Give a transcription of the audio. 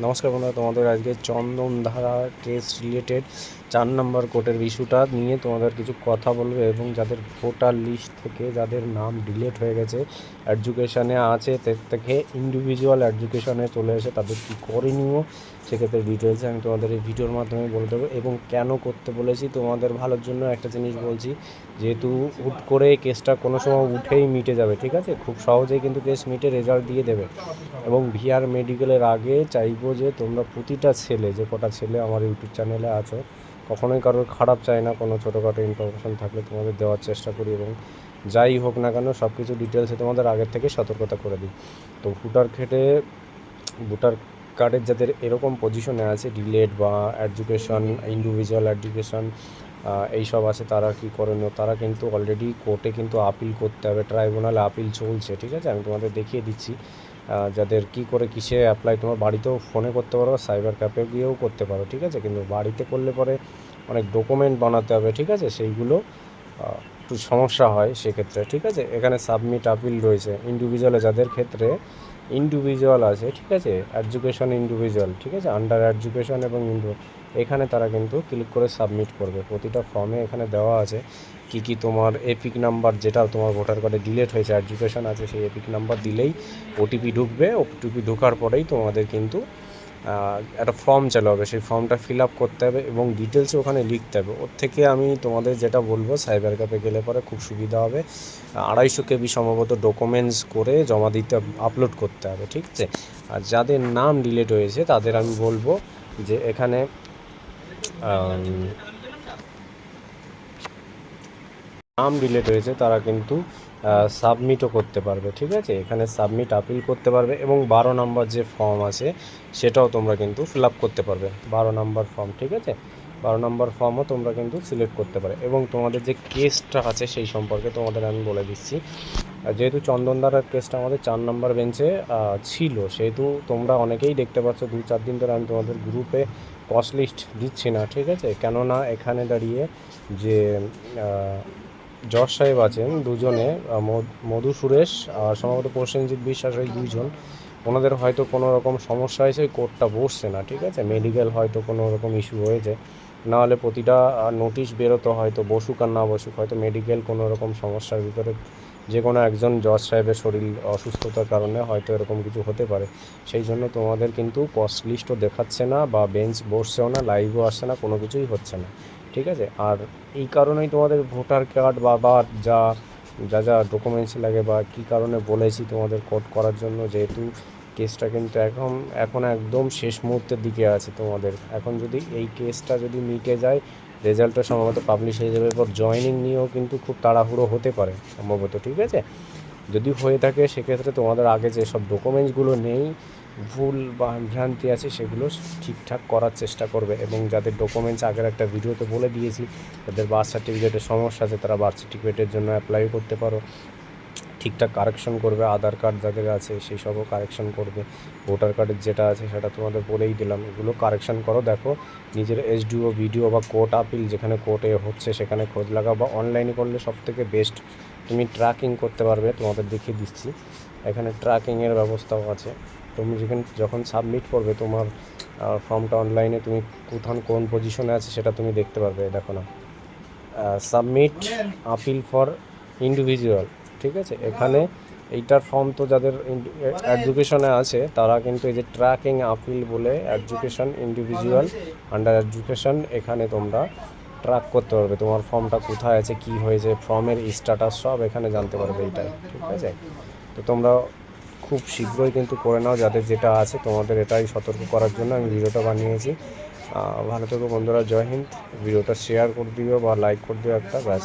নমস্কার বন্ধুরা, তোমাদের আজকে চন্দনধারা কেস রিলেটেড 4 নম্বর কোর্টের ইস্যুটা নিয়ে তোমাদের কিছু কথা বলবে এবং যাদের ভোটার লিস্ট থেকে যাদের নাম ডিলিট হয়ে গেছে, এডুকেশানে আছে থেকে ইন্ডিভিজুয়াল এডুকেশানে চলে এসে তাদের কী করণীয় সেক্ষেত্রে ডিটেলসে আমি তোমাদের এই ভিডিওর মাধ্যমে বলে দেবো। এবং কেন করতে বলেছি তোমাদের ভালোর জন্য একটা জিনিস বলছি, যেহেতু হুট করে কেসটা কোনো সময় উঠেই মিটে যাবে, ঠিক আছে, খুব সহজেই কিন্তু কেস মিটে রেজাল্ট দিয়ে দেবে। এবং ভিআর মেডিকেলের আগে চাইবো যে তোমরা প্রতিটা ছেলে, যে কটা ছেলে আমার ইউটিউব চ্যানেলে আছো, কখনোই কারোর খারাপ চাই না, কোনো ছোটোখাটো ইনফরমেশান থাকলে তোমাদের দেওয়ার চেষ্টা করি এবং যাই হোক না কেন সব কিছু ডিটেলসে তোমাদের আগের থেকে সতর্কতা করে দিই। তো ভোটার কার্ডের যাদের এরকম পজিশনে আছে, ডিলেট বা এডুকেশন, ইন্ডিভিজুয়াল এডুকেশন এইসব আছে, তারা কী করণীয়, তারা কিন্তু অলরেডি কোর্টে কিন্তু আপিল করতে হবে, ট্রাইব্যুনালে আপিল চলছে, ঠিক আছে। আমি তোমাদের দেখিয়ে দিচ্ছি যাদের কী করে কিসে অ্যাপ্লাই, তোমার বাড়িতেও ফোনে করতে পারো, সাইবার ক্যাফে গিয়েও করতে পারো, ঠিক আছে। কিন্তু বাড়িতে করলে পরে অনেক ডকুমেন্ট বানাতে হবে, ঠিক আছে, সেইগুলো একটু সমস্যা হয় সেক্ষেত্রে, ঠিক আছে। এখানে সাবমিট আপিল রয়েছে ইন্ডিভিজুয়ালে, যাদের ক্ষেত্রে ইন্ডিভিজুয়াল আছে, ঠিক আছে, এডুকেশন ইন্ডিভিজুয়াল, ঠিক আছে, আন্ডার এডুকেশন এবং এখানে তারা কিন্তু ক্লিক করে সাবমিট করবে। প্রতিটা ফর্মে এখানে দেওয়া আছে কী কী তোমার এপিক নাম্বার, যেটা তোমার ভোটার কার্ডে ডিলিট হয়েছে, এডুকেশন আছে, সেই এপিক নাম্বার দিলেই ওটিপি ঢুকবে। ওটিপি ঢোকার পরেই তোমাদের কিন্তু একটা ফর্ম চালু হবে, সেই ফর্মটা ফিল আপ করতে হবে এবং ডিটেলসে ওখানে লিখতে হবে। ওর থেকে আমি তোমাদের যেটা বলবো, সাইবার ক্যাফে গেলে পরে খুব সুবিধা হবে। 250 KB সম্ভবত ডকুমেন্টস করে জমা দিতে, আপলোড করতে হবে, ঠিক আছে। আর যাদের নাম ডিলিট হয়েছে তাদের আমি বলবো যে এখানে নাম ডিলিট হয়েছে তারা কিন্তু সাবমিটও করতে পারবে, ঠিক আছে। এখানে সাবমিট আপিল করতে পারবে এবং 12 নম্বর যে ফর্ম আছে সেটাও তোমরা কিন্তু ফিল আপ করতে পারবে, 12 নম্বর ফর্ম, ঠিক আছে। 12 নম্বর ফর্মও তোমরা কিন্তু সিলেক্ট করতে পারো। এবং তোমাদের যে কেসটা আছে সেই সম্পর্কে তোমাদের আমি বলে দিচ্ছি। যেহেতু চন্দনধারার কেসটা আমাদের 4 নম্বর বেঞ্চে ছিল, সেহেতু তোমরা অনেকেই দেখতে পাচ্ছ 2-4 দিন ধরে আমি তোমাদের গ্রুপে কস্ট লিস্ট দিচ্ছি না, ঠিক আছে। কেননা এখানে দাঁড়িয়ে যে জজ সাহেব আছেন দুজনে, মধু সুরেশ আর সম্ভবত প্রসেনজিৎ বিশ্বাস, ওই দুইজন, ওনাদের হয়তো কোনো রকম সমস্যা হয়েছে, ওই কোর্টটা বসছে না, ঠিক আছে। মেডিকেল হয়তো কোনো রকম ইস্যু হয়েছে, নাহলে প্রতিটা নোটিশ বেরোতো, হয়তো বসুক আর না বসুক, হয়তো মেডিকেল কোনো রকম সমস্যার ভিতরে যে কোনো একজন জজ সাহেবের শরীর অসুস্থতার কারণে হয়তো এরকম কিছু হতে পারে। সেই জন্য তোমাদের কিন্তু কস্ট লিস্টও দেখাচ্ছে না বা বেঞ্চ বসছেও না, লাইভও আসছে না, কোনো কিছুই হচ্ছে না, ঠিক আছে। আর এই কারণেই তোমাদের ভোটার কার্ড বা যা যা যা ডকুমেন্টস লাগে বা কী কারণে বলেছি তোমাদের কোড করার জন্য, যেহেতু কেসটা কিন্তু এখন একদম শেষ মুহূর্তের দিকে আছে তোমাদের। এখন যদি এই কেসটা যদি মিটে যায়, রেজাল্টটা সম্ভবত পাবলিশ হয়ে যাবে, এরপর জয়েনিং নিয়েও কিন্তু খুব তাড়াহুড়ো হতে পারে সম্ভবত, ঠিক আছে। যদি হয়ে থাকে সেক্ষেত্রে তোমাদের আগে যেসব ডকুমেন্টসগুলো নেই, ভুল বা ভ্রান্তি আছে, সেগুলো ঠিকঠাক করার চেষ্টা করবে। এবং যাদের ডকুমেন্টস আগের একটা ভিডিওতে বলে দিয়েছি, যাদের বার্থ সার্টিফিকেটের সমস্যা আছে তারা বার্থ সার্টিফিকেটের জন্য অ্যাপ্লাই করতে পারো, ঠিকঠাক কারেকশন করবে। আধার কার্ড যাদের আছে সেই সবও কারেকশন করবে। ভোটার কার্ডের যেটা আছে সেটা তোমাদের বলেই দিলাম, এগুলো কারেকশন করো। দেখো নিজের এসডিও, ভিডিও বা কোর্ট আপিল যেখানে কোর্টে হচ্ছে সেখানে খোঁজ লাগাও, বা অনলাইনে করলে সবথেকে বেস্ট তুমি ট্র্যাকিং করতে পারবে। তোমাদের দেখিয়ে দিচ্ছি, এখানে ট্র্যাকিংয়ের ব্যবস্থাও আছে। তুমি যখন সাবমিট করবে তোমার ফর্মটা অনলাইনে, তুমি কোন পজিশনে আছে সেটা তুমি দেখতে পারবে। দেখো না, সাবমিট আপিল ফর ইন্ডিভিজুয়াল, ঠিক আছে। এখানে এইটার ফর্ম তো যাদের এডুকেশনে আছে তারা কিন্তু এই যে ট্র্যাকিং আপিল বলে, এডুকেশন ইন্ডিভিজুয়াল আন্ডার এডুকেশন, এখানে তোমরা ট্র্যাক করতে পারবে তোমার ফর্মটা কোথায় আছে, কি হয়েছে, ফর্মের স্ট্যাটাস সব এখানে জানতে পারবে এইটাই, ঠিক আছে। তো তোমরা খুব শীঘ্রই কিন্তু করে নাও যাদের যেটা আছে। তোমাদের এটাই সতর্ক করার জন্য আমি ভিডিওটা বানিয়েছি। ভালো থেকো বন্ধুরা, জয় হিন্দ। ভিডিওটা শেয়ার করে দিও বা লাইক করে দিও একটা, ব্যাস।